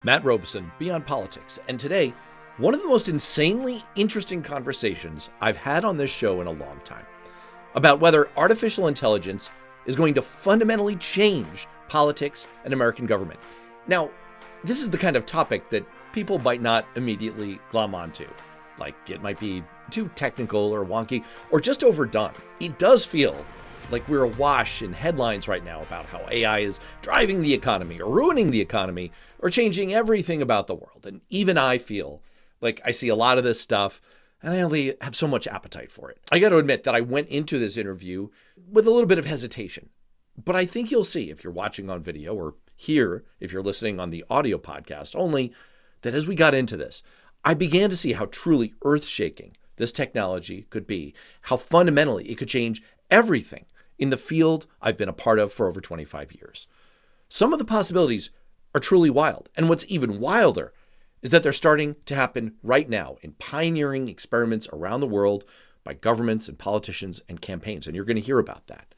Matt Robeson, Beyond Politics, and today, one of the most insanely interesting conversations I've had on this show in a long time about whether artificial intelligence is going to fundamentally change politics and American government. Now, this is the kind of topic that people might not immediately glom onto, like it might be too technical or wonky or just overdone. It does feel like we're awash in headlines right now about how AI is driving the economy or ruining the economy or changing everything about the world. And even I feel like I see a lot of this stuff and I only have so much appetite for it. I got to admit that I went into this interview with a little bit of hesitation, but I think you'll see if you're watching on video or here, if you're listening on the audio podcast only, that as we got into this, I began to see how truly earth-shaking this technology could be, how fundamentally it could change everything in the field I've been a part of for over 25 years. Some of the possibilities are truly wild. And what's even wilder is that they're starting to happen right now in pioneering experiments around the world by governments and politicians and campaigns. And you're going to hear about that.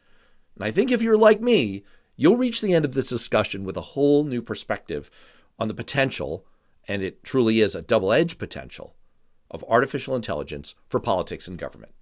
And I think if you're like me, you'll reach the end of this discussion with a whole new perspective on the potential, and it truly is a double-edged potential, of artificial intelligence for politics and government.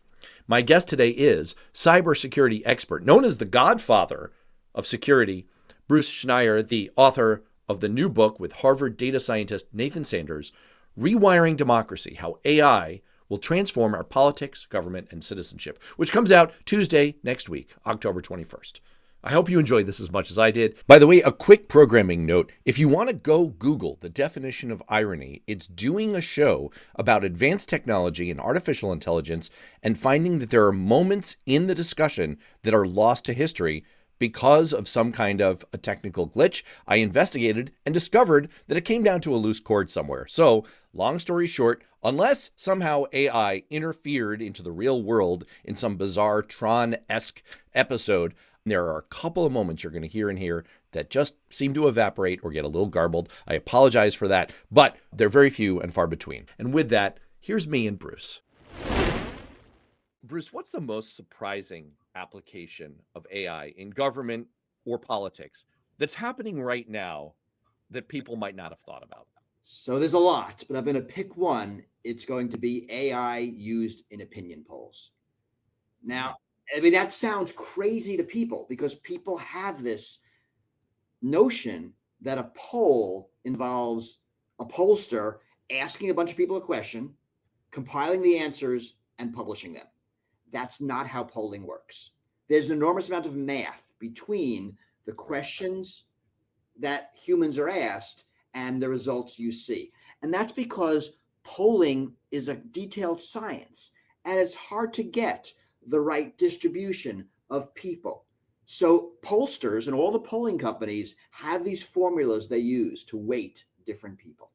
My guest today is cybersecurity expert, known as the godfather of security, Bruce Schneier, the author of the new book with Harvard data scientist Nathan Sanders, Rewiring Democracy, How AI Will Transform Our Politics, Government, and Citizenship, which comes out Tuesday next week, October 21st. I hope you enjoyed this as much as I did. By the way, a quick programming note. If you want to go Google the definition of irony, it's doing a show about advanced technology and artificial intelligence and finding that there are moments in the discussion that are lost to history because of some kind of a technical glitch. I investigated and discovered that it came down to a loose cord somewhere. So, long story short, unless somehow AI interfered into the real world in some bizarre Tron-esque episode, there are a couple of moments you're going to hear in here that just seem to evaporate or get a little garbled. I apologize for that, but they're very few and far between. And with that, here's me and Bruce. Bruce, what's the most surprising application of AI in government or politics that's happening right now that people might not have thought about? So there's a lot, but I'm going to pick one. It's going to be AI used in opinion polls. Now, I mean, that sounds crazy to people because people have this notion that a poll involves a pollster asking a bunch of people a question, compiling the answers, and publishing them. That's not how polling works. There's an enormous amount of math between the questions that humans are asked and the results you see. And that's because polling is a detailed science, and it's hard to get the right distribution of people. So pollsters and all the polling companies have these formulas they use to weight different people.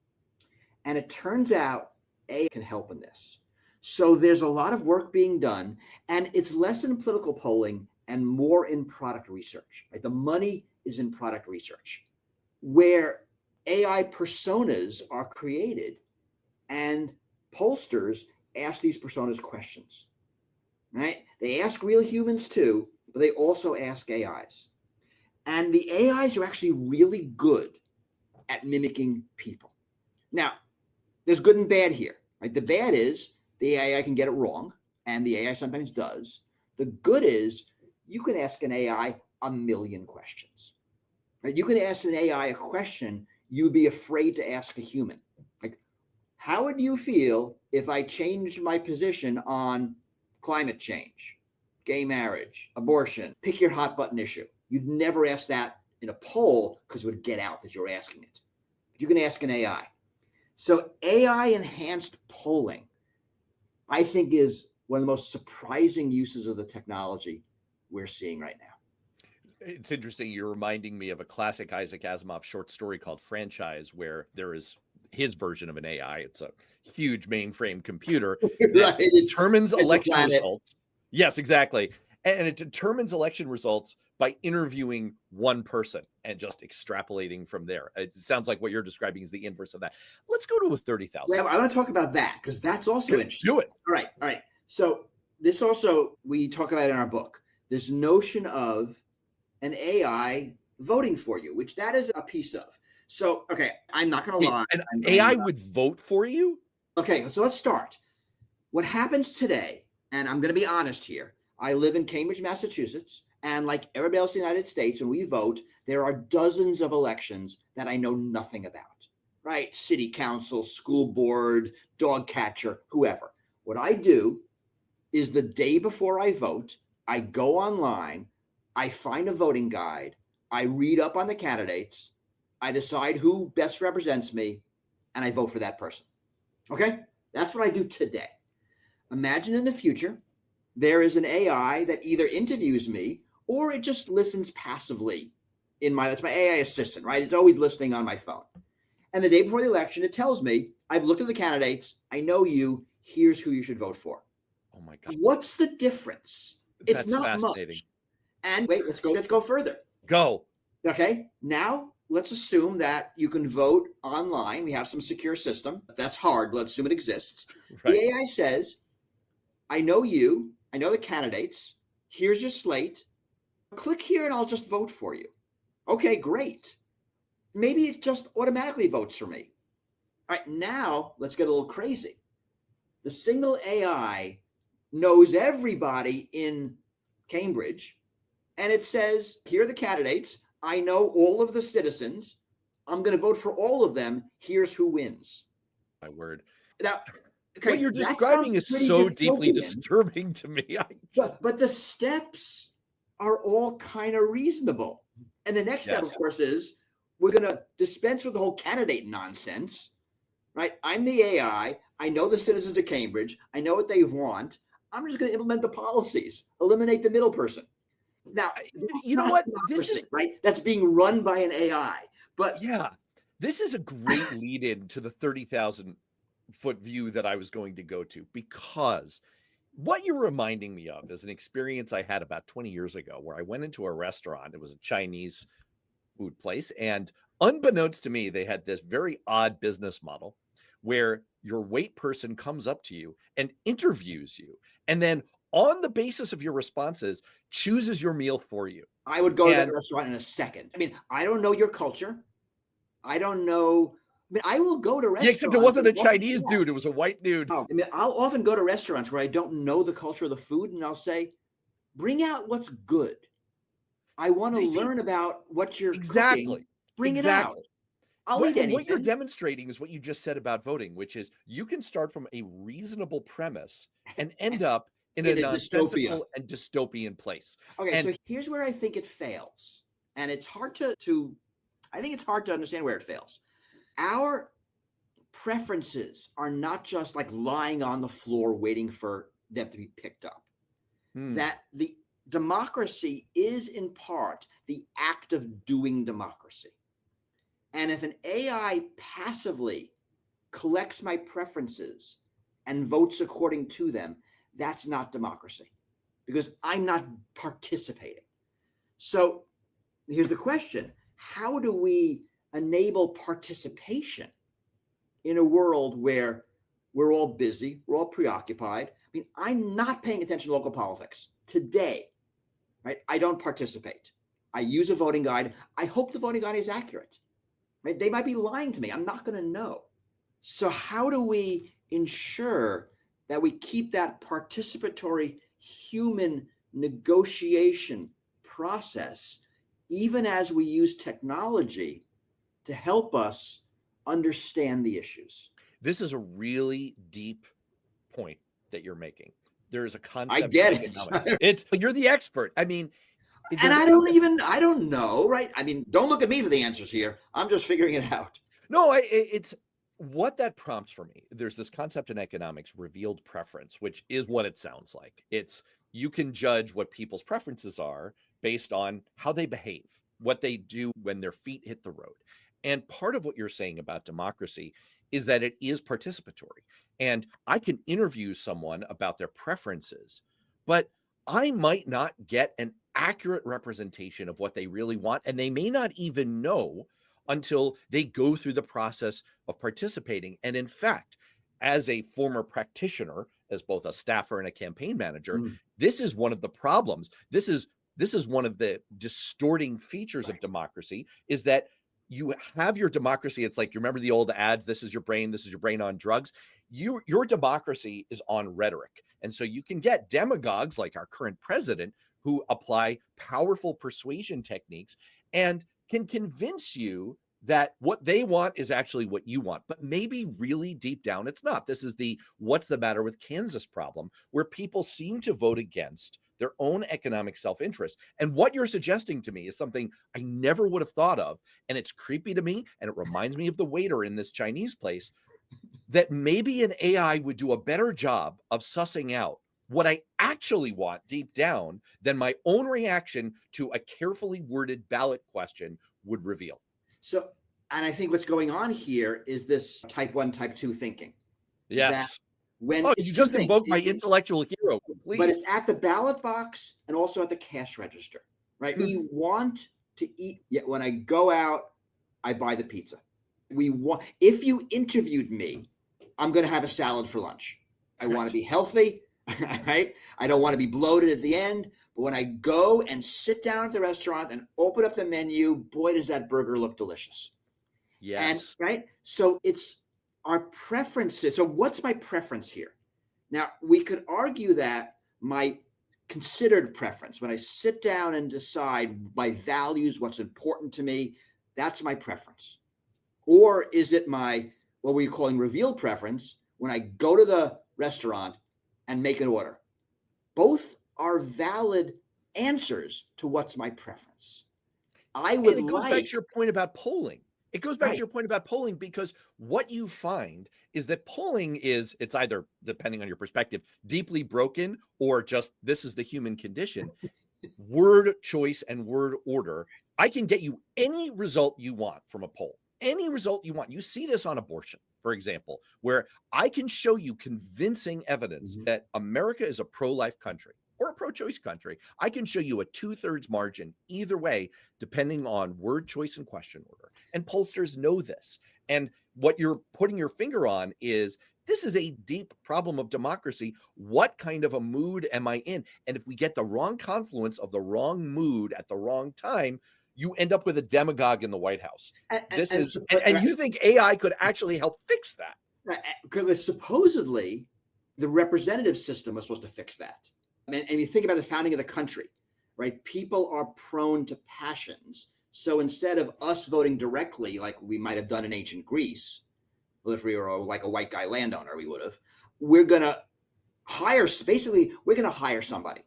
And it turns out AI can help in this. So there's a lot of work being done, and it's less in political polling and more in product research. Right? The money is in product research, where AI personas are created and pollsters ask these personas questions. Right? They ask real humans too, but they also ask AIs. And the AIs are actually really good at mimicking people. Now, there's good and bad here. Right? The bad is the AI can get it wrong, and the AI sometimes does. The good is you can ask an AI a million questions. Right? You can ask an AI a question you'd be afraid to ask a human. Like, how would you feel if I changed my position on climate change, gay marriage, abortion? Pick your hot button issue. You'd never ask that in a poll because it would get out that you're asking it. But you can ask an AI. So AI enhanced polling, I think, is one of the most surprising uses of the technology we're seeing right now. It's interesting. You're reminding me of a classic Isaac Asimov short story called Franchise, where there is his version of an AI. It's a huge mainframe computer that determines election results. Yes, exactly. And it determines election results by interviewing one person and just extrapolating from there. It sounds like what you're describing is the inverse of that. Let's go to a 30,000. Well, I want to talk about that because that's also interesting. Do it. All right. So this also, we talk about in our book, this notion of an AI voting for you, which that is a piece of. So, okay, I'm not going to Wait, lie. an I'm going AI to, would vote for you? okay, so let's start. What happens today, and I'm going to be honest here, I live in Cambridge, Massachusetts, and like everybody else in the United States, when we vote, there are dozens of elections that I know nothing about, right? City council, school board, dog catcher, whoever. What I do is the day before I vote, I go online, I find a voting guide, I read up on the candidates, I decide who best represents me, and I vote for that person. Okay? That's what I do today. Imagine in the future, there is an AI that either interviews me or it just listens passively that's my AI assistant, right? It's always listening on my phone. And the day before the election, it tells me, I've looked at the candidates, I know you, here's who you should vote for. Oh my God. What's the difference? It's That's not fascinating. much. And wait, let's go further. Go. Okay. Now let's assume that you can vote online. We have some secure system. That's hard. Let's assume it exists. Right. The AI says, I know you, I know the candidates. Here's your slate. Click here and I'll just vote for you. Okay, great. Maybe it just automatically votes for me. All right, now let's get a little crazy. The single AI knows everybody in Cambridge, and it says, here are the candidates. I know all of the citizens. I'm going to vote for all of them. Here's who wins. My word. Now, okay, What you're that sounds describing is pretty so deeply dystopian, disturbing to me. but the steps are all kind of reasonable. And the next step, of Yes. course, is we're going to dispense with the whole candidate nonsense, right? I'm the AI. I know the citizens of Cambridge. I know what they want. I'm just going to implement the policies, eliminate the middle person. Now, You know what? This democracy, is right? That's being run by an AI. But yeah. This is a great lead in to the 30,000-foot view that I was going to go to, because what you're reminding me of is an experience I had about 20 years ago where I went into a restaurant. It was a Chinese food place, and unbeknownst to me, they had this very odd business model where your wait person comes up to you and interviews you, and then on the basis of your responses chooses your meal for you. I would go to that And restaurant in a second. I mean, I don't know your culture. I don't know. I mean, I will go to yeah, except it restaurants wasn't and a often, Chinese yes. dude, it was a white dude. Oh, I mean, I'll often go to restaurants where I don't know the culture of the food, and I'll say, bring out what's good. I want to You see, learn about what you're cooking. exactly. Bring it out. Exactly. I'll eat What you're anything. demonstrating is what you just said about voting, which is you can start from a reasonable premise and end up in a In a dystopia. nonsensical and dystopian place. Okay, so And here's where I think it fails. And it's hard I think it's hard to understand where it fails. Our preferences are not just like lying on the floor waiting for them to be picked up. That the democracy is in part the act of doing democracy. And if an AI passively collects my preferences and votes according to them, that's not democracy because I'm not participating. So here's the question: how do we enable participation in a world where we're all busy, we're all preoccupied? I mean, I'm not paying attention to local politics today, right? I don't participate. I use a voting guide. I hope the voting guide is accurate. Right? They might be lying to me. I'm not going to know. So how do we ensure that we keep that participatory human negotiation process, even as we use technology to help us understand the issues? this is a really deep point that you're making. There is a I concept in get economics. it. You're the expert. I mean, And there's a concept. I don't know, right? I mean, don't look at me for the answers here. I'm just figuring it out. No, it's what that prompts for me. There's this concept in economics, revealed preference, which is what it sounds like. It's you can judge what people's preferences are based on how they behave, what they do when their feet hit the road. And part of what you're saying about democracy is that it is participatory. And I can interview someone about their preferences, but I might not get an accurate representation of what they really want. And they may not even know until they go through the process of participating. And in fact, as a former practitioner, as both a staffer and a campaign manager, this is one of the problems. This is one of the distorting features of democracy, is that you have your democracy. It's like, you remember the old ads, this is your brain on drugs. Your democracy is on rhetoric. And so you can get demagogues like our current president who apply powerful persuasion techniques and can convince you that what they want is actually what you want, but maybe really deep down it's not. This is the what's the matter with Kansas problem, where people seem to vote against their own economic self-interest. And what you're suggesting to me is something I never would have thought of, and it's creepy to me, and it reminds me of the waiter in this Chinese place, that maybe an AI would do a better job of sussing out what I actually want deep down than my own reaction to a carefully worded ballot question would reveal. So, and I think what's going on here is this type 1, type 2 thinking. Yes. When you just invoked my intellectual hero, please. But it's at the ballot box and also at the cash register, right? We want to eat. Yet when I go out, I buy the pizza. If you interviewed me, I'm going to have a salad for lunch. I want to be healthy, right? I don't want to be bloated at the end. But when I go and sit down at the restaurant and open up the menu, boy, does that burger look delicious. Yes. And right. So it's our preferences. So what's my preference here? Now, we could argue that my considered preference, when I sit down and decide my values, what's important to me, that's my preference. Or is it my, what we're calling revealed preference, when I go to the restaurant and make an order? Both are valid answers to what's my preference. It goes back to your point about polling. It goes back to your point about polling, because what you find is that polling it's either, depending on your perspective, deeply broken, or just this is the human condition. Word choice and word order. I can get you any result you want from a poll, any result you want. You see this on abortion, for example, where I can show you convincing evidence that America is a pro-life country or a pro-choice country. I can show you a 2/3 margin either way, depending on word choice and question order. And pollsters know this. And what you're putting your finger on is, this is a deep problem of democracy. What kind of a mood am I in? And if we get the wrong confluence of the wrong mood at the wrong time, you end up with a demagogue in the White House. And you think AI could actually help fix that? Because supposedly the representative system was supposed to fix that. And you think about the founding of the country, right? People are prone to passions. So instead of us voting directly, like we might have done in ancient Greece, if we were like a white guy landowner, we would have, we're going to hire somebody.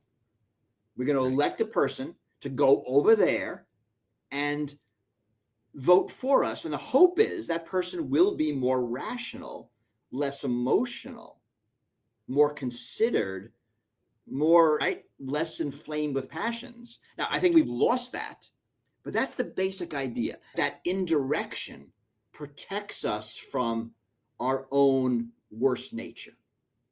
We're going to elect a person to go over there and vote for us. And the hope is that person will be more rational, less emotional, more considered, less inflamed with passions. Now, I think we've lost that, but that's the basic idea. That indirection protects us from our own worst nature,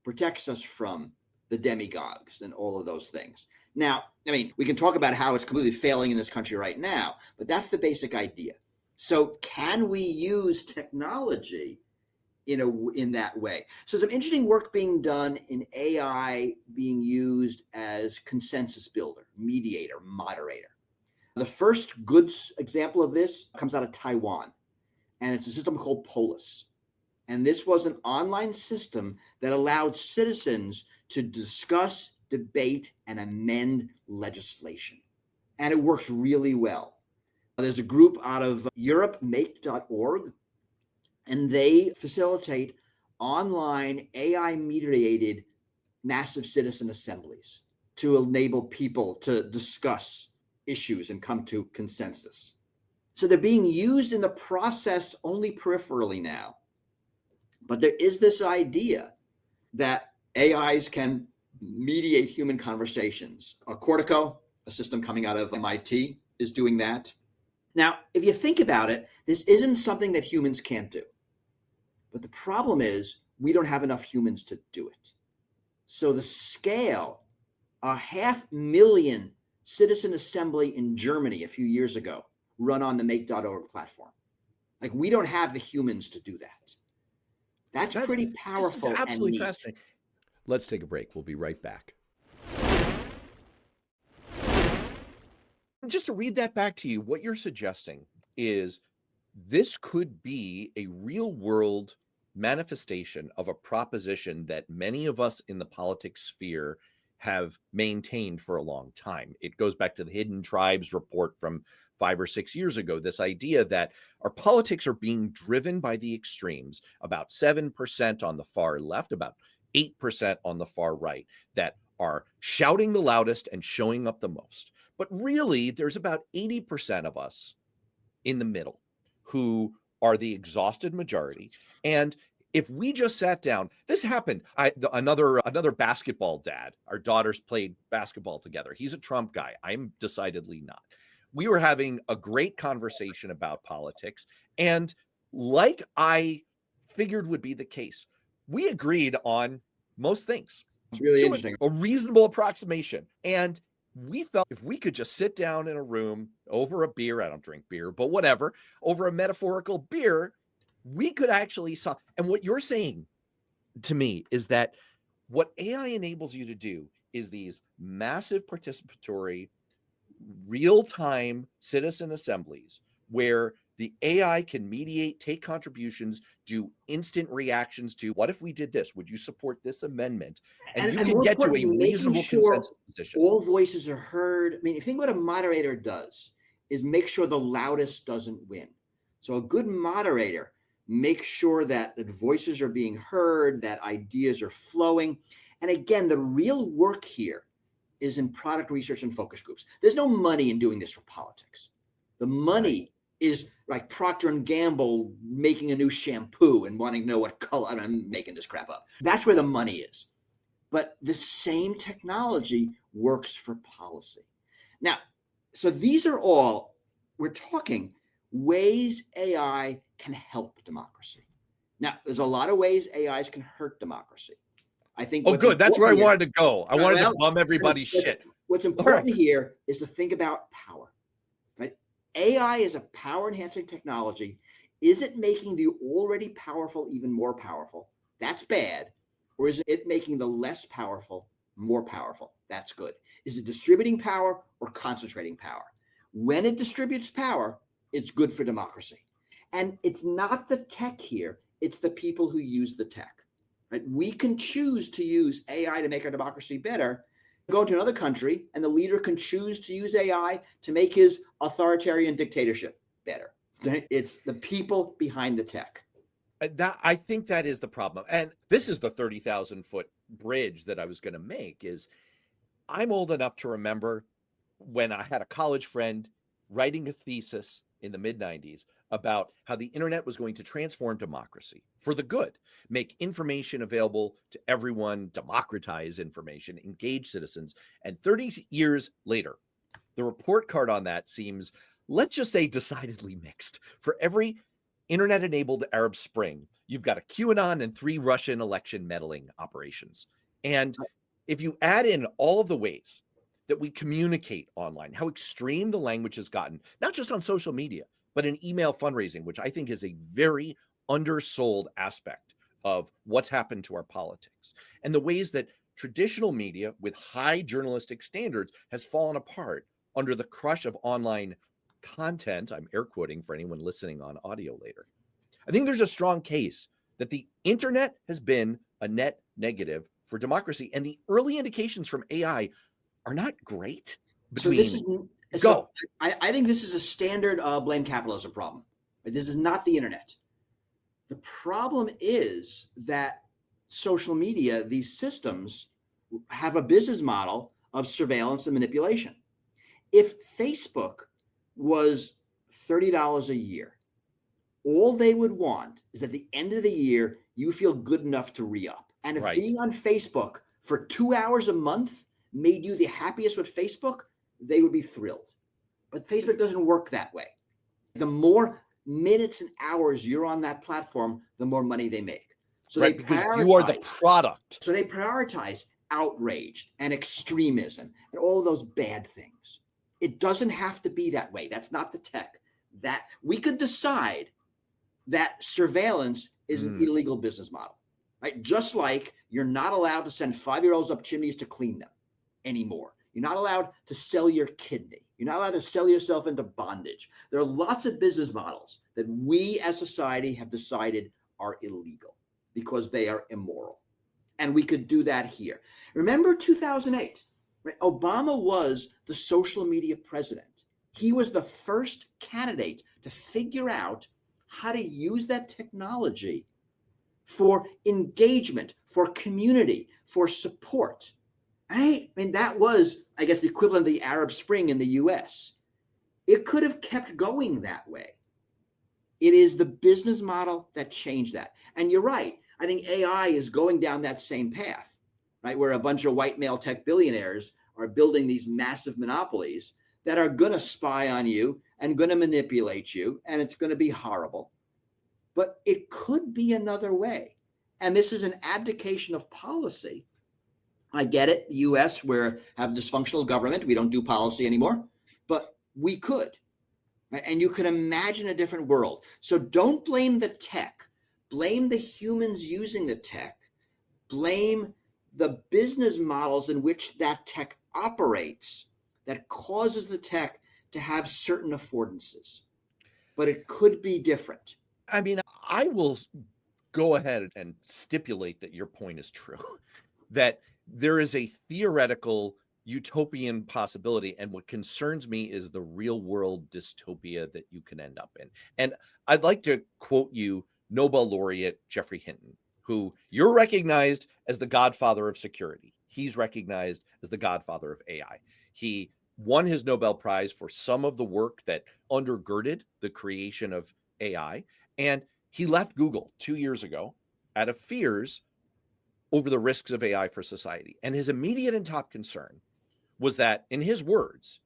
protects us from the demagogues and all of those things. Now, I mean, we can talk about how it's completely failing in this country right now, but that's the basic idea. So can we use technology in that way? So some interesting work being done in AI being used as consensus builder, mediator, moderator. The first good example of this comes out of Taiwan, and it's a system called Polis. And this was an online system that allowed citizens to discuss, debate, and amend legislation. And it works really well. There's a group out of Europe, make.org, and they facilitate online AI-mediated massive citizen assemblies to enable people to discuss issues and come to consensus. So they're being used in the process only peripherally now. But there is this idea that AIs can mediate human conversations. Cortico, a system coming out of MIT, is doing that. Now, if you think about it, this isn't something that humans can't do. But the problem is we don't have enough humans to do it. So the scale, 500,000 citizen assembly in Germany a few years ago, run on the make.org platform. Like, we don't have the humans to do that. That's pretty powerful. This is absolutely fascinating. Let's take a break. We'll be right back. Just to read that back to you, what you're suggesting is this could be a real world manifestation of a proposition that many of us in the politics sphere have maintained for a long time. It goes back to the Hidden Tribes report from 5 or 6 years ago, this idea that our politics are being driven by the extremes, about 7% on the far left, about 8% on the far right, that are shouting the loudest and showing up the most. But really, there's about 80% of us in the middle who are the exhausted majority. And if we just sat down, this happened. Another basketball dad. Our daughters played basketball together. He's a Trump guy. I'm decidedly not. We were having a great conversation about politics, and like I figured would be the case, we agreed on most things. It's really interesting. A reasonable approximation. And we felt if we could just sit down in a room over a beer, I don't drink beer, but whatever, over a metaphorical beer, we could actually solve. And what you're saying to me is that what AI enables you to do is these massive participatory, real-time citizen assemblies where the AI can mediate, take contributions, do instant reactions to what if we did this? Would you support this amendment? And you can get to a reasonable consensus position. All voices are heard. I mean, if you think what a moderator does is make sure the loudest doesn't win. So a good moderator makes sure that the voices are being heard, that ideas are flowing. And again, the real work here is in product research and focus groups. There's no money in doing this for politics. The money is like Procter & Gamble making a new shampoo and wanting to know what color. I'm making this crap up. That's where the money is. But the same technology works for policy. Now, so these are all, we're talking ways AI can help democracy. Now, there's a lot of ways AIs can hurt democracy. I think. Oh, good. That's where I wanted to go. I wanted to bum everybody's shit. What's important here is to think about power. AI is a power-enhancing technology. Is it making the already powerful even more powerful? That's bad. Or is it making the less powerful more powerful? That's good. Is it distributing power or concentrating power? When it distributes power, it's good for democracy. And it's not the tech here. It's the people who use the tech. Right? We can choose to use AI to make our democracy better. Go to another country and the leader can choose to use AI to make his authoritarian dictatorship better. It's the people behind the tech. I think that is the problem. And this is the 30,000 foot bridge that I was going to make is I'm old enough to remember when I had a college friend writing a thesis in the mid-90s about how the internet was going to transform democracy for the good, make information available to everyone, democratize information, engage citizens. And 30 years later, the report card on that seems, let's just say, decidedly mixed. For every internet-enabled Arab Spring, you've got a QAnon and 3 Russian election meddling operations. And if you add in all of the ways that we communicate online, how extreme the language has gotten, not just on social media, but in email fundraising, which I think is a very undersold aspect of what's happened to our politics, and the ways that traditional media with high journalistic standards has fallen apart under the crush of online content. I'm air quoting for anyone listening on audio later. I think there's a strong case that the internet has been a net negative for democracy, and the early indications from AI are not great. I think this is a standard blame capitalism problem. This is not the internet. The problem is that social media, these systems, have a business model of surveillance and manipulation. If Facebook was $30 a year, all they would want is at the end of the year, you feel good enough to re-up. And if being on Facebook for 2 hours a month made you the happiest with Facebook, they would be thrilled. But Facebook doesn't work that way. The more minutes and hours you're on that platform, the more money they make. So they prioritize, you are the product. So they prioritize outrage and extremism and all of those bad things. It doesn't have to be that way. That's not the tech. That we could decide that surveillance is an illegal business model, right? Just like you're not allowed to send 5-year-olds up chimneys to clean them anymore. You're not allowed to sell your kidney. You're not allowed to sell yourself into bondage. There are lots of business models that we as society have decided are illegal because they are immoral. And we could do that here. Remember 2008, right? Obama was the social media president. He was the first candidate to figure out how to use that technology for engagement, for community, for support. Right? I mean, that was, I guess, the equivalent of the Arab Spring in the US. It could have kept going that way. It is the business model that changed that. And you're right. I think AI is going down that same path, right? Where a bunch of white male tech billionaires are building these massive monopolies that are going to spy on you and going to manipulate you, and it's going to be horrible. But it could be another way. And this is an abdication of policy. I get it. The US, we have dysfunctional government. We don't do policy anymore, but we could. Right? And you can imagine a different world. So don't blame the tech. Blame the humans using the tech. Blame the business models in which that tech operates that causes the tech to have certain affordances. But it could be different. I mean, I will go ahead and stipulate that your point is true, that there is a theoretical utopian possibility. And what concerns me is the real world dystopia that you can end up in. And I'd like to quote you Nobel laureate Geoffrey Hinton, who you're recognized as the godfather of security. He's recognized as the godfather of AI. He won his Nobel Prize for some of the work that undergirded the creation of AI. And he left Google 2 years ago out of fears over the risks of AI for society. And his immediate and top concern was that, in his words,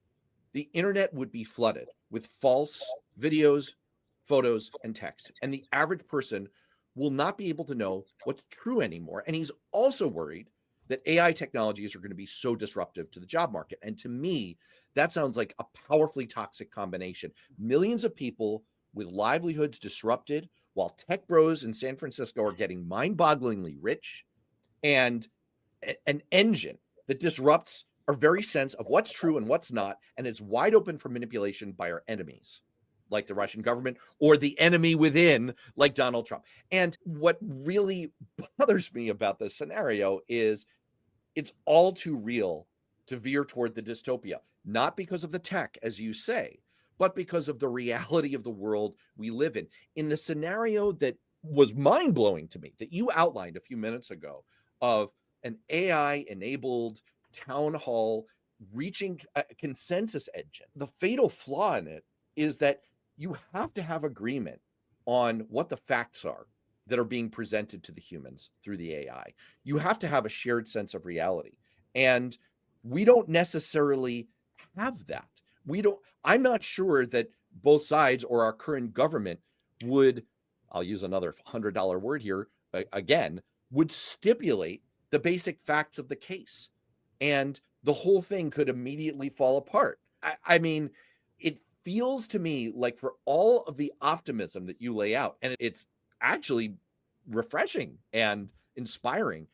the internet would be flooded with false videos, photos, and text. And the average person will not be able to know what's true anymore. And he's also worried that AI technologies are going to be so disruptive to the job market. And to me, that sounds like a powerfully toxic combination. Millions of people with livelihoods disrupted while tech bros in San Francisco are getting mind-bogglingly rich, and an engine that disrupts our very sense of what's true and what's not, and it's wide open for manipulation by our enemies, like the Russian government, or the enemy within, like Donald Trump. And what really bothers me about this scenario is it's all too real to veer toward the dystopia, not because of the tech, as you say, but because of the reality of the world we live in. In the scenario that was mind-blowing to me, that you outlined a few minutes ago, of an AI-enabled town hall reaching a consensus engine, the fatal flaw in it is that you have to have agreement on what the facts are that are being presented to the humans through the AI. You have to have a shared sense of reality. And we don't necessarily have that. I'm not sure that both sides or our current government would, I'll use another $100 word here again, would stipulate the basic facts of the case. And the whole thing could immediately fall apart. I mean, it feels to me like, for all of the optimism that you lay out, and it's actually refreshing and inspiring,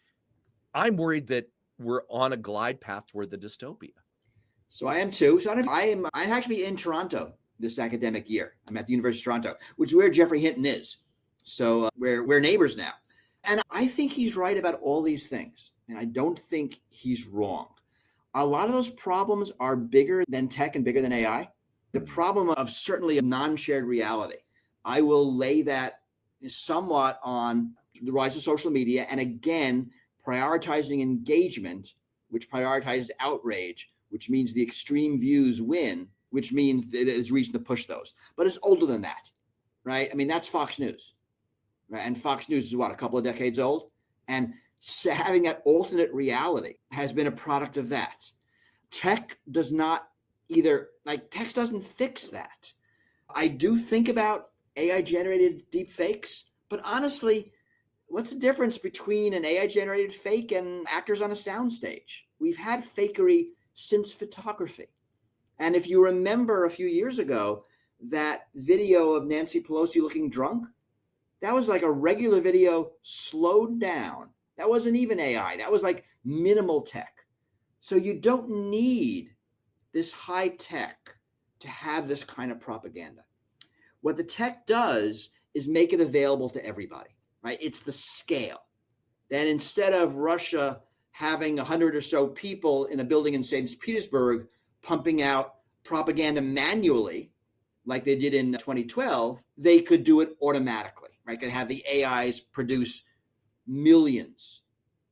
I'm worried that we're on a glide path toward the dystopia. So I am too. So I'm actually in Toronto this academic year. I'm at the University of Toronto, which is where Geoffrey Hinton is. So we're neighbors now. And I think he's right about all these things. And I don't think he's wrong. A lot of those problems are bigger than tech and bigger than AI. The problem of certainly a non-shared reality, I will lay that somewhat on the rise of social media. And again, prioritizing engagement, which prioritizes outrage, which means the extreme views win, which means there's reason to push those. But it's older than that, right? I mean, that's Fox News. Right? And Fox News is what, a couple of decades old? And having that alternate reality has been a product of that. Tech does not tech doesn't fix that. I do think about AI generated deep fakes, but honestly, what's the difference between an AI generated fake and actors on a soundstage? We've had fakery since photography. And if you remember a few years ago, that video of Nancy Pelosi looking drunk, that was like a regular video slowed down. That wasn't even AI. That was like minimal tech. So you don't need this high tech to have this kind of propaganda. What the tech does is make it available to everybody, right? It's the scale. That instead of Russia having 100 or so people in a building in St. Petersburg pumping out propaganda manually, like they did in 2012, they could do it automatically, right? They have the AIs produce millions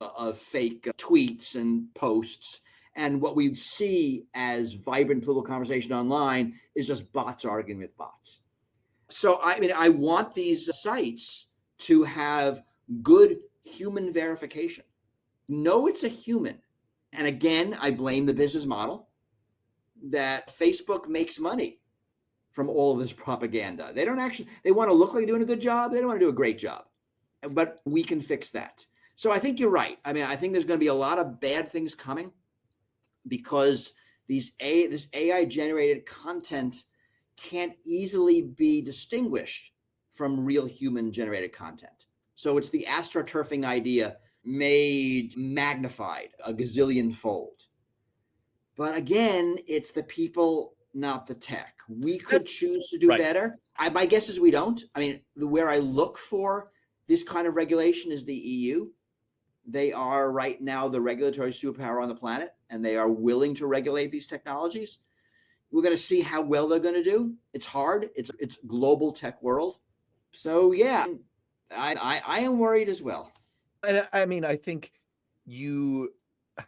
of fake tweets and posts. And what we see as vibrant political conversation online is just bots arguing with bots. So, I mean, I want these sites to have good human verification. Know it's a human. And again, I blame the business model that Facebook makes money from all of this propaganda. They don't actually, they want to look like they're doing a good job. They don't want to do a great job. But we can fix that. So I think you're right. I mean, I think there's going to be a lot of bad things coming because this AI generated content can't easily be distinguished from real human generated content. So it's the astroturfing idea made magnified a gazillion fold. But again, it's the people, not the tech. We could choose to do better. My guess is we don't. I mean, where I look for this kind of regulation is the EU. They are right now the regulatory superpower on the planet, and they are willing to regulate these technologies. We're going to see how well they're going to do. It's hard. It's global tech world. So yeah, I am worried as well. And I mean, I think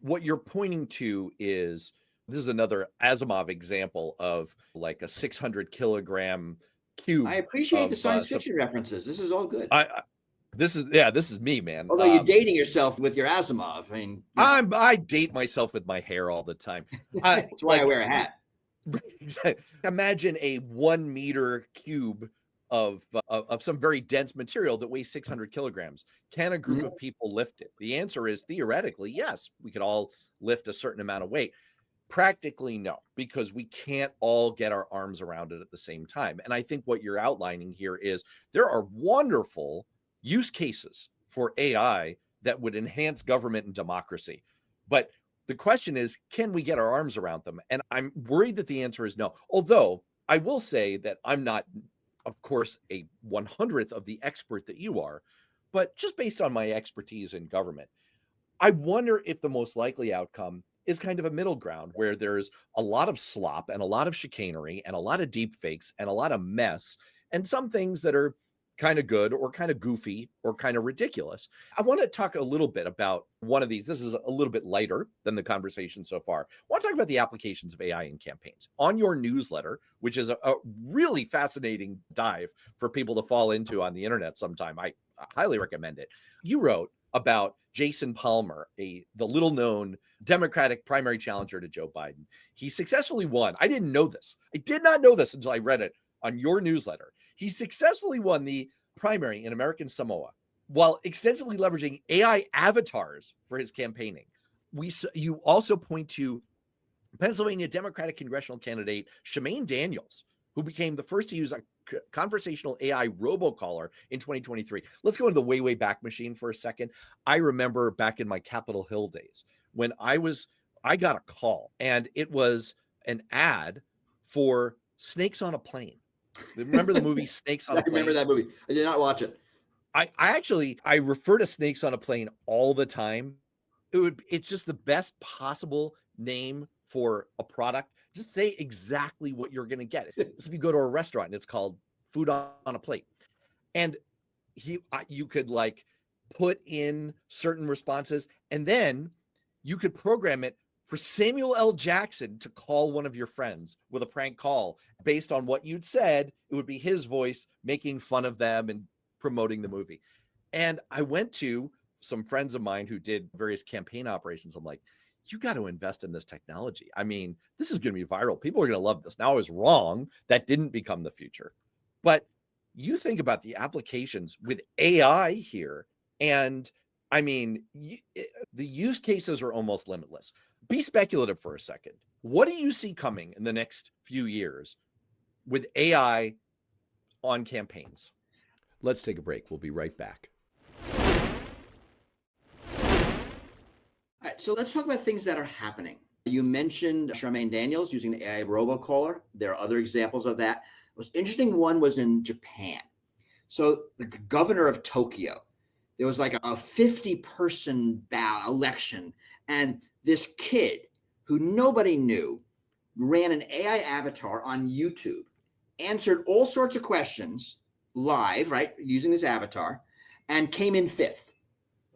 what you're pointing to is, this is another Asimov example of like a 600 kilogram cube. I appreciate the science fiction references. This is all good. This is me, man. Although you're dating yourself with your Asimov. I mean, I date myself with my hair all the time. That's why I wear a hat. Imagine a 1 meter cube of some very dense material that weighs 600 kilograms. Can a group of people lift it? The answer is theoretically, yes, we could all lift a certain amount of weight. Practically, no, because we can't all get our arms around it at the same time. And I think what you're outlining here is there are wonderful use cases for AI that would enhance government and democracy. But the question is, can we get our arms around them? And I'm worried that the answer is no. Although I will say that I'm not, of course, a 100th of the expert that you are, but just based on my expertise in government, I wonder if the most likely outcome is kind of a middle ground where there's a lot of slop and a lot of chicanery and a lot of deep fakes and a lot of mess and some things that are kind of good or kind of goofy or kind of ridiculous. I want to talk a little bit about one of these. This is a little bit lighter than the conversation so far. I want to talk about the applications of AI in campaigns. On your newsletter, which is a really fascinating dive for people to fall into on the internet sometime, I highly recommend it. You wrote about Jason Palmer, the little known Democratic primary challenger to Joe Biden. He successfully won. I didn't know this. I did not know this until I read it on your newsletter. He successfully won the primary in American Samoa while extensively leveraging AI avatars for his campaigning. You also point to Pennsylvania Democratic congressional candidate Shemaine Daniels, who became the first to use a conversational AI robocaller in 2023. Let's go into the way back machine for a second. I remember back in my Capitol Hill days when I got a call and it was an ad for Snakes on a Plane. Remember the movie Snakes on a Plane? I remember that movie. I did not watch it. I refer to Snakes on a Plane all the time. It's just the best possible name for a product. Just say exactly what you're going to get. It's if you go to a restaurant and it's called Food on a Plate, and you could like put in certain responses, and then you could program it for Samuel L. Jackson to call one of your friends with a prank call based on what you'd said. It would be his voice making fun of them and promoting the movie. And I went to some friends of mine who did various campaign operations. I'm like, you got to invest in this technology. I mean, this is going to be viral. People are going to love this. Now, I was wrong. That didn't become the future. But you think about the applications with AI here. And I mean, the use cases are almost limitless. Be speculative for a second. What do you see coming in the next few years with AI on campaigns? Let's take a break. We'll be right back. So let's talk about things that are happening. You mentioned Charmaine Daniels using the AI robocaller. There are other examples of that. The most interesting one was in Japan. So the governor of Tokyo, there was like a 50-person election, and this kid who nobody knew ran an AI avatar on YouTube, answered all sorts of questions live, right, using this avatar, and came in fifth,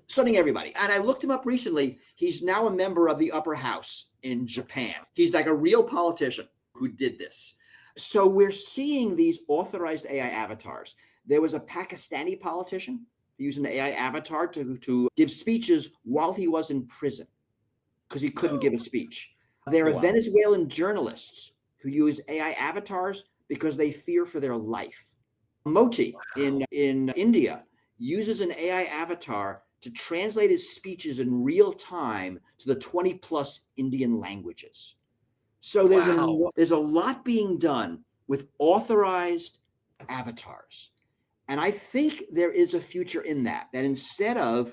stunning everybody. And I looked him up recently. He's now a member of the upper house in Japan. He's like a real politician who did this. So we're seeing these authorized AI avatars. There was a Pakistani politician using an AI avatar to give speeches while he was in prison because he couldn't give a speech. There are Venezuelan journalists who use AI avatars because they fear for their life. Moti in India uses an AI avatar to translate his speeches in real time to the 20 plus Indian languages. So there's a lot being done with authorized avatars. And I think there is a future in that instead of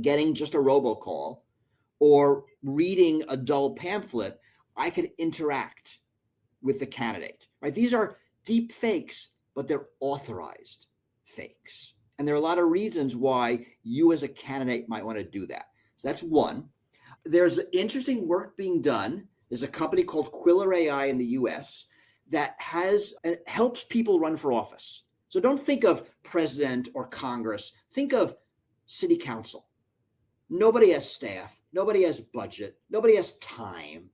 getting just a robocall or reading a dull pamphlet, I could interact with the candidate, right? These are deep fakes, but they're authorized fakes. And there are a lot of reasons why you as a candidate might want to do that. So that's one. There's interesting work being done. There's a company called Quiller AI in the US that helps people run for office. So don't think of president or Congress. Think of city council. Nobody has staff. Nobody has budget. Nobody has time.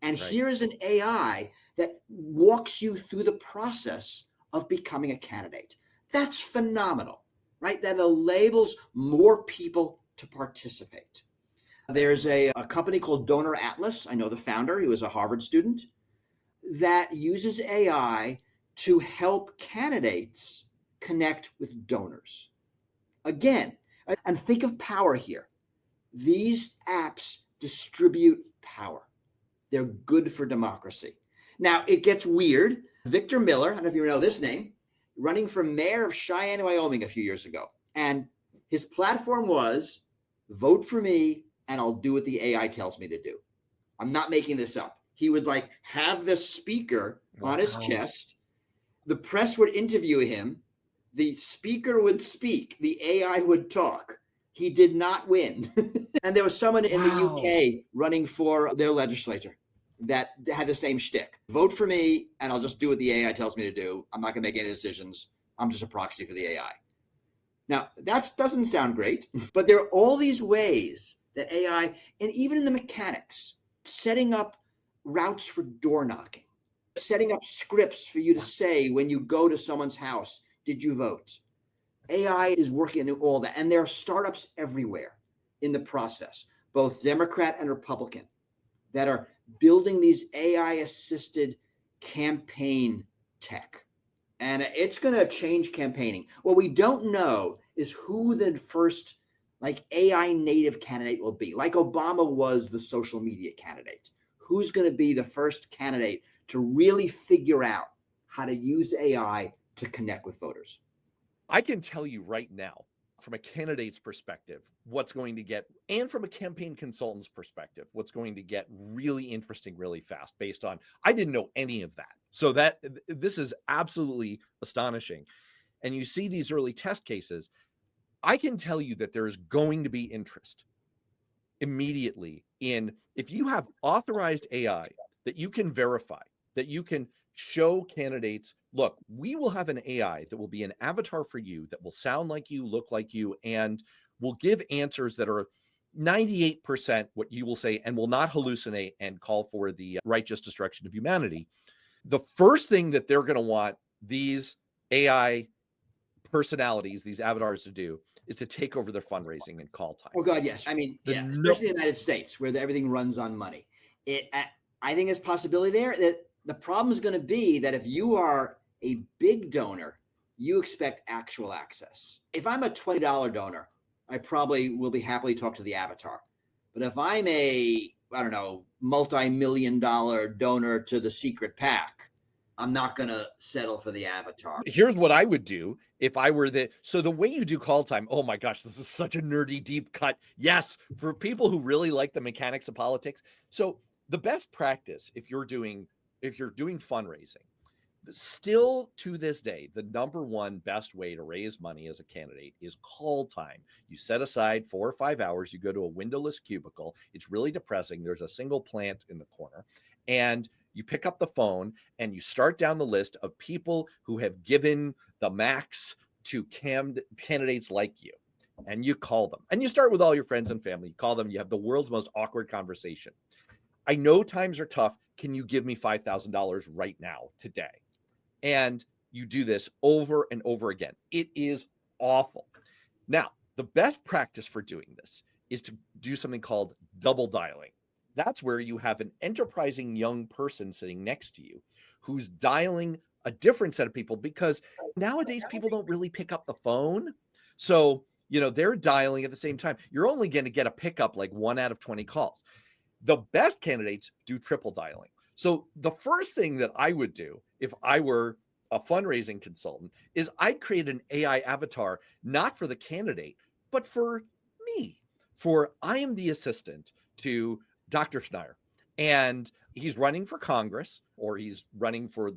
And here is an AI that walks you through the process of becoming a candidate. That's phenomenal, right? That enables more people to participate. There's a company called Donor Atlas. I know the founder. He was a Harvard student that uses AI to help candidates connect with donors. Again, and think of power here. These apps distribute power. They're good for democracy. Now, it gets weird. Victor Miller, I don't know if you know this name, running for mayor of Cheyenne, Wyoming a few years ago. And his platform was, vote for me and I'll do what the AI tells me to do. I'm not making this up. He would have the speaker on his chest. The press would interview him. The speaker would speak. The AI would talk. He did not win. And there was someone in the UK running for their legislature that had the same shtick. Vote for me, and I'll just do what the AI tells me to do. I'm not going to make any decisions. I'm just a proxy for the AI. Now, that doesn't sound great, but there are all these ways that AI, and even in the mechanics, setting up routes for door knocking, setting up scripts for you to say when you go to someone's house, did you vote? AI is working on all that. And there are startups everywhere in the process, both Democrat and Republican, that are building these AI-assisted campaign tech. And it's going to change campaigning. What we don't know is who the first AI native candidate will be. Like Obama was the social media candidate. Who's going to be the first candidate to really figure out how to use AI to connect with voters? I can tell you right now, from a candidate's perspective, what's going to get, and from a campaign consultant's perspective, what's going to get really interesting really fast based on, I didn't know any of that. So this is absolutely astonishing. And you see these early test cases, I can tell you that there is going to be interest immediately in, if you have authorized AI that you can verify, that you can show candidates, look, we will have an AI that will be an avatar for you that will sound like you, look like you, and will give answers that are 98% what you will say and will not hallucinate and call for the righteous destruction of humanity. The first thing that they're going to want these AI personalities, these avatars to do is to take over their fundraising and call time. Oh God, yes. I mean, especially in the United States where everything runs on money. I think there's a possibility there that the problem is going to be that if you are a big donor, you expect actual access. If I'm a $20 donor, I probably will be happily talk to the avatar. But if I'm a, multi-million-dollar donor to the secret PAC, I'm not going to settle for the avatar. Here's what I would do if I were so the way you do call time, oh my gosh, this is such a nerdy deep cut. Yes, for people who really like the mechanics of politics. So the best practice if you're doing fundraising, still to this day, the number one best way to raise money as a candidate is call time. You set aside 4 or 5 hours, you go to a windowless cubicle. It's really depressing. There's a single plant in the corner, and you pick up the phone and you start down the list of people who have given the max to candidates like you. And you call them, and you start with all your friends and family. You call them, you have the world's most awkward conversation. I know times are tough. Can you give me $5,000 right now, today? And you do this over and over again. It is awful. Now, the best practice for doing this is to do something called double dialing. That's where you have an enterprising young person sitting next to you who's dialing a different set of people, because nowadays people don't really pick up the phone. So, they're dialing at the same time. You're only going to get a pickup like 1 out of 20 calls. The best candidates do triple dialing. So the first thing that I would do if I were a fundraising consultant is I'd create an AI avatar, not for the candidate, but for me. For I am the assistant to Dr. Schneier, and he's running for Congress, or he's running for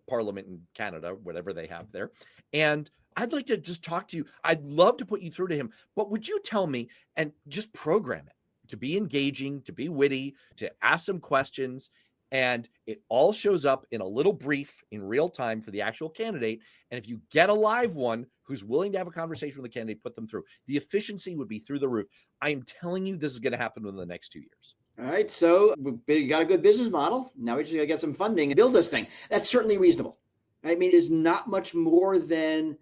Parliament in Canada, whatever they have there. And I'd like to just talk to you. I'd love to put you through to him, but would you tell me, and just program it to be engaging, to be witty, to ask some questions. And it all shows up in a little brief in real time for the actual candidate. And if you get a live one who's willing to have a conversation with the candidate, put them through. The efficiency would be through the roof. I'm telling you, this is going to happen within the next 2 years. All right. So we got a good business model. Now we just got to get some funding and build this thing. That's certainly reasonable. I mean, it is not much more than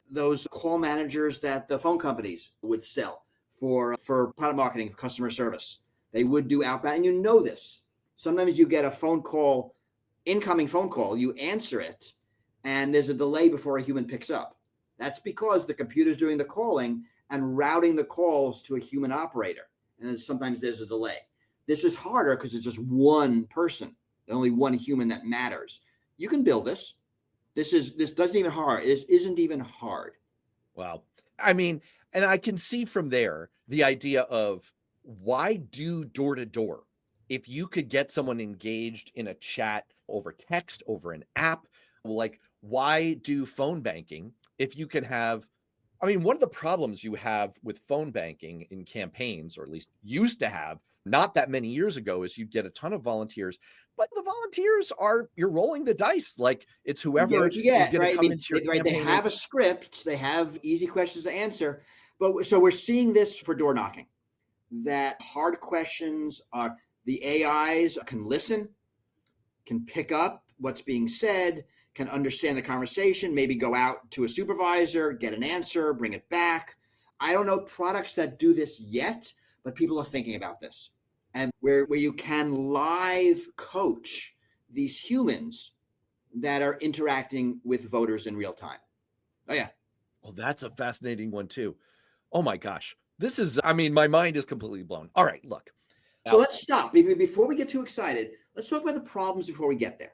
those call managers that the phone companies would sell for product marketing, for customer service. They would do outbound, and you know this. Sometimes you get a phone call, incoming phone call, you answer it, and there's a delay before a human picks up. That's because the computer's doing the calling and routing the calls to a human operator. And then sometimes there's a delay. This is harder because it's just one person, only one human that matters. You can build this. This isn't even hard. This isn't even hard. Wow. I mean, and I can see from there the idea of why do door to door? If you could get someone engaged in a chat over text, over an app, like why do phone banking if you can have, I mean, one of the problems you have with phone banking in campaigns, or at least used to have not that many years ago, is you'd get a ton of volunteers, but the volunteers you're rolling the dice. Like it's whoever you get, is going right? to come into your Right. They have a script, they have easy questions to answer. But so we're seeing this for door knocking, that hard questions are, the AIs can listen, can pick up what's being said, can understand the conversation, maybe go out to a supervisor, get an answer, bring it back. I don't know products that do this yet, but people are thinking about this. And where you can live coach these humans that are interacting with voters in real time. Oh, yeah. Well, that's a fascinating one, too. Oh, my gosh. This is, I mean, my mind is completely blown. All right, look. So let's stop. Before we get too excited, let's talk about the problems before we get there.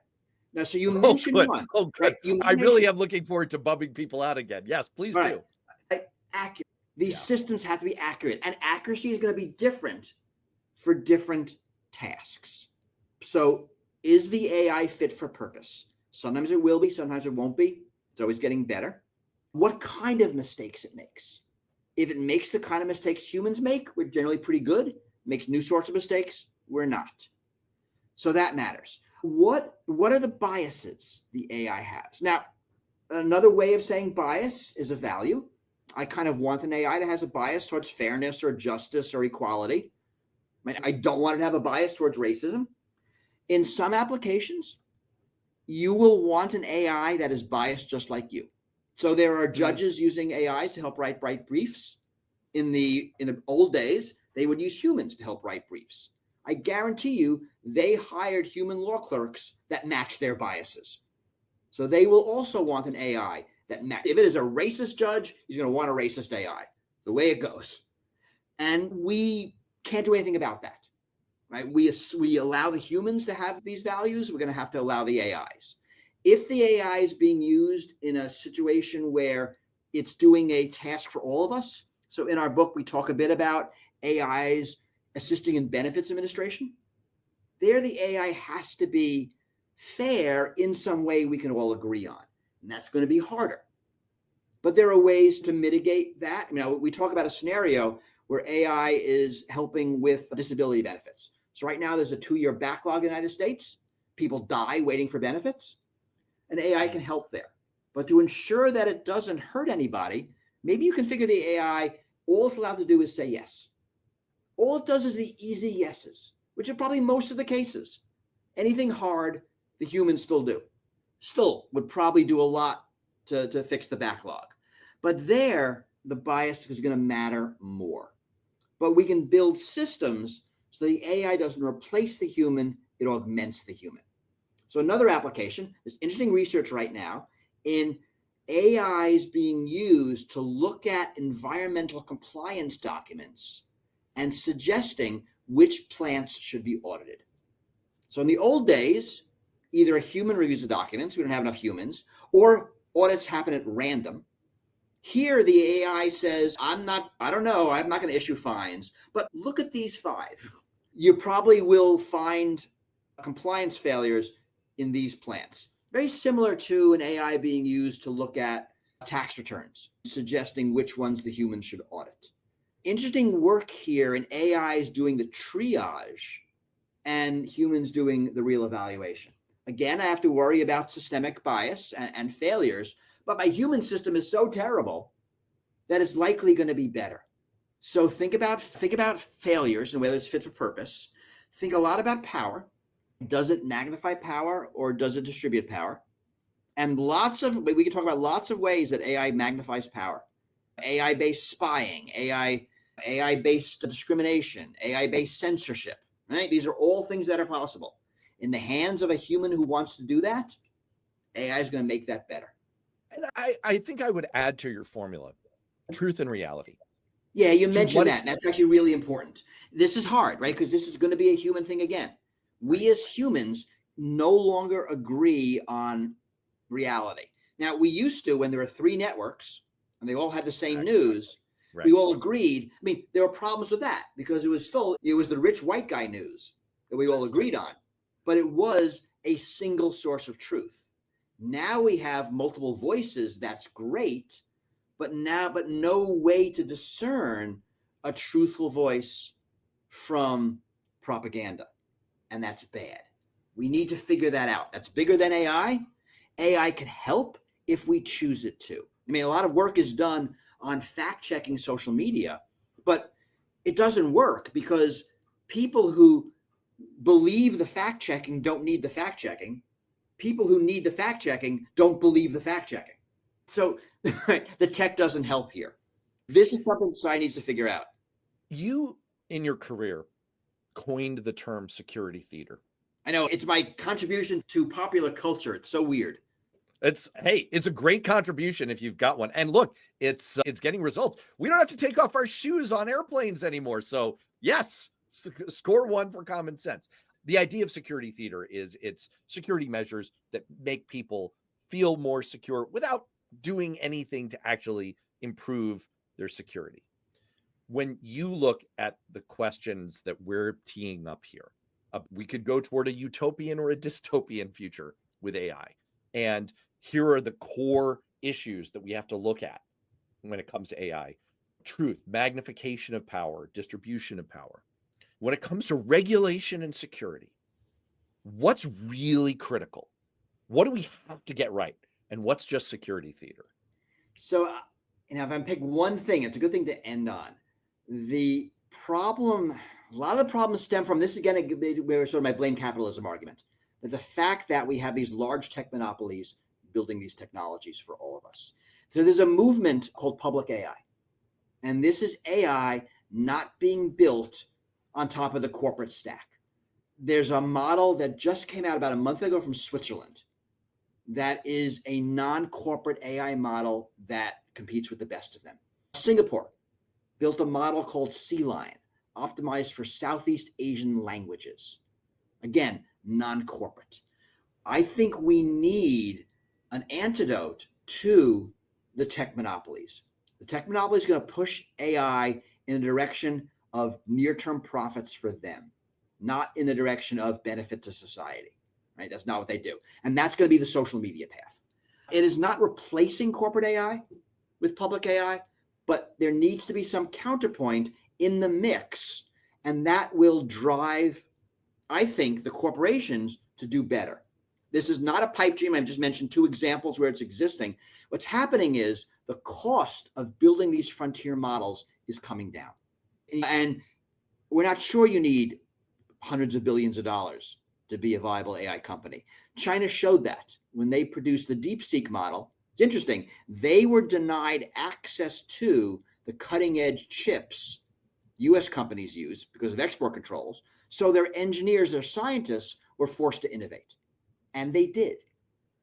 Now, so you mentioned one. Oh, good. Right? I really am looking forward to bumming people out again. Yes, please do. Right. Accurate. These systems have to be accurate, and accuracy is going to be different for different tasks. So is the AI fit for purpose? Sometimes it will be, sometimes it won't be. It's always getting better. What kind of mistakes it makes? If it makes the kind of mistakes humans make, we're generally pretty good. Makes new sorts of mistakes, we're not. So that matters. What are the biases the AI has? Now, another way of saying bias is a value. I kind of want an AI that has a bias towards fairness or justice or equality. I don't want it to have a bias towards racism. In some applications, you will want an AI that is biased just like you. So there are judges using AIs to help write briefs. In the old days, they would use humans to help write briefs. I guarantee you, they hired human law clerks that match their biases. So they will also want an AI that if it is a racist judge, he's going to want a racist AI, the way it goes. And we can't do anything about that, right? We allow the humans to have these values. We're going to have to allow the AIs. If the AI is being used in a situation where it's doing a task for all of us, so in our book, we talk a bit about AIs assisting in benefits administration. There, the AI has to be fair in some way we can all agree on. And that's going to be harder. But there are ways to mitigate that. We talk about a scenario where AI is helping with disability benefits. So right now, there's a 2-year backlog in the United States. People die waiting for benefits. And AI can help there. But to ensure that it doesn't hurt anybody, maybe you configure the AI, all it's allowed to do is say yes. All it does is the easy yeses, which are probably most of the cases. Anything hard, the humans still do. Still would probably do a lot to fix the backlog. But there, the bias is going to matter more. But we can build systems so the AI doesn't replace the human, it augments the human. So another application, there's interesting research right now in AIs being used to look at environmental compliance documents and suggesting which plants should be audited. So in the old days, either a human reviews the documents, we don't have enough humans, or audits happen at random. Here, the AI says, I don't know, I'm not going to issue fines, but look at these 5. You probably will find compliance failures in these plants. Very similar to an AI being used to look at tax returns, suggesting which ones the humans should audit. Interesting work here in AIs doing the triage and humans doing the real evaluation. Again, I have to worry about systemic bias and failures, but my human system is so terrible that it's likely going to be better. So think about failures and whether it's fit for purpose. Think a lot about power. Does it magnify power or does it distribute power? And we can talk about lots of ways that AI magnifies power. AI-based spying, AI-based discrimination, AI-based censorship, right? These are all things that are possible. In the hands of a human who wants to do that, AI is going to make that better. And I think I would add to your formula, truth and reality. Yeah, you mentioned that. And that's actually really important. This is hard, right? Because this is going to be a human thing again. We as humans no longer agree on reality. Now, we used to, when there were 3 networks and they all had the same news, we all agreed. I mean, there were problems with that because it was the rich white guy news that we all agreed on, but it was a single source of truth. Now we have multiple voices. That's great, but no way to discern a truthful voice from propaganda. And that's bad. We need to figure that out. That's bigger than AI. AI can help if we choose it to. I mean, a lot of work is done on fact-checking social media, but it doesn't work because people who believe the fact-checking don't need the fact-checking. People who need the fact-checking don't believe the fact-checking. So the tech doesn't help here. This is something society needs to figure out. You, in your career, coined the term security theater. I know, it's my contribution to popular culture. It's so weird. It's a great contribution if you've got one. And look, it's getting results. We don't have to take off our shoes on airplanes anymore. So yes, score 1 for common sense. The idea of security theater is it's security measures that make people feel more secure without doing anything to actually improve their security. When you look at the questions that we're teeing up here, we could go toward a utopian or a dystopian future with AI. And here are the core issues that we have to look at when it comes to AI. Truth, magnification of power, distribution of power. When it comes to regulation and security, what's really critical? What do we have to get right? And what's just security theater? So, if I'm picking one thing, it's a good thing to end on. The problem, a lot of the problems stem from this, again, where sort of my blame capitalism argument, that the fact that we have these large tech monopolies building these technologies for all of us. So there's a movement called public AI. And this is AI not being built on top of the corporate stack. There's a model that just came out about a month ago from Switzerland that is a non-corporate AI model that competes with the best of them. Singapore built a model called Sea Lion, optimized for Southeast Asian languages. Again, non-corporate. I think we need an antidote to the tech monopolies. The tech monopoly is going to push AI in the direction of near-term profits for them, not in the direction of benefit to society, right? That's not what they do. And that's going to be the social media path. It is not replacing corporate AI with public AI, but there needs to be some counterpoint in the mix. And that will drive, I think, the corporations to do better. This is not a pipe dream. I've just mentioned 2 examples where it's existing. What's happening is the cost of building these frontier models is coming down. And we're not sure you need hundreds of billions of dollars to be a viable AI company. China showed that when they produced the DeepSeek model. It's interesting. They were denied access to the cutting edge chips US companies use because of export controls. So their engineers, their scientists were forced to innovate. And they did.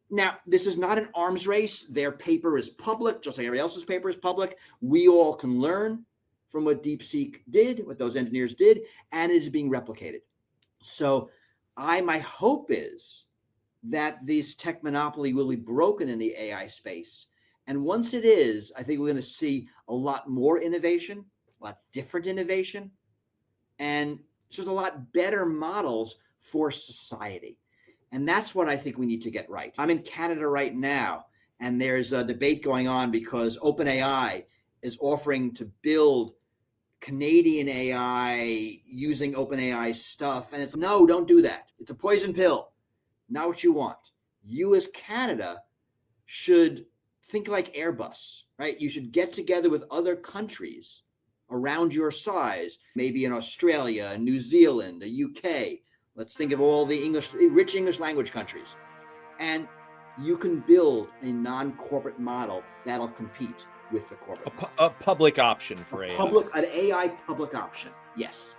Now, this is not an arms race. Their paper is public, just like everybody else's paper is public. We all can learn from what DeepSeek did, what those engineers did, and it is being replicated. So my hope is that this tech monopoly will be broken in the AI space. And once it is, I think we're going to see a lot more innovation, a lot different innovation, and just a lot better models for society. And that's what I think we need to get right. I'm in Canada right now, and there's a debate going on because OpenAI is offering to build Canadian AI using OpenAI stuff. And it's no, don't do that. It's a poison pill. Not what you want. You as Canada should think like Airbus, right? You should get together with other countries around your size, maybe in Australia, New Zealand, the UK. Let's think of all the rich English language countries. And you can build a non-corporate model that'll compete with the corporate model. A public option for AI. An AI public option, yes.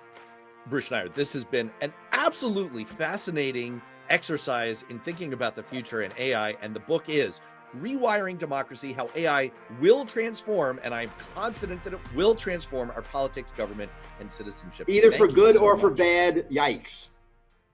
Bruce Schneier, this has been an absolutely fascinating exercise in thinking about the future in AI. And the book is Rewiring Democracy, How AI Will Transform, and I'm confident that it will transform our politics, government, and citizenship. Either Thank for you good so or for much. bad, yikes.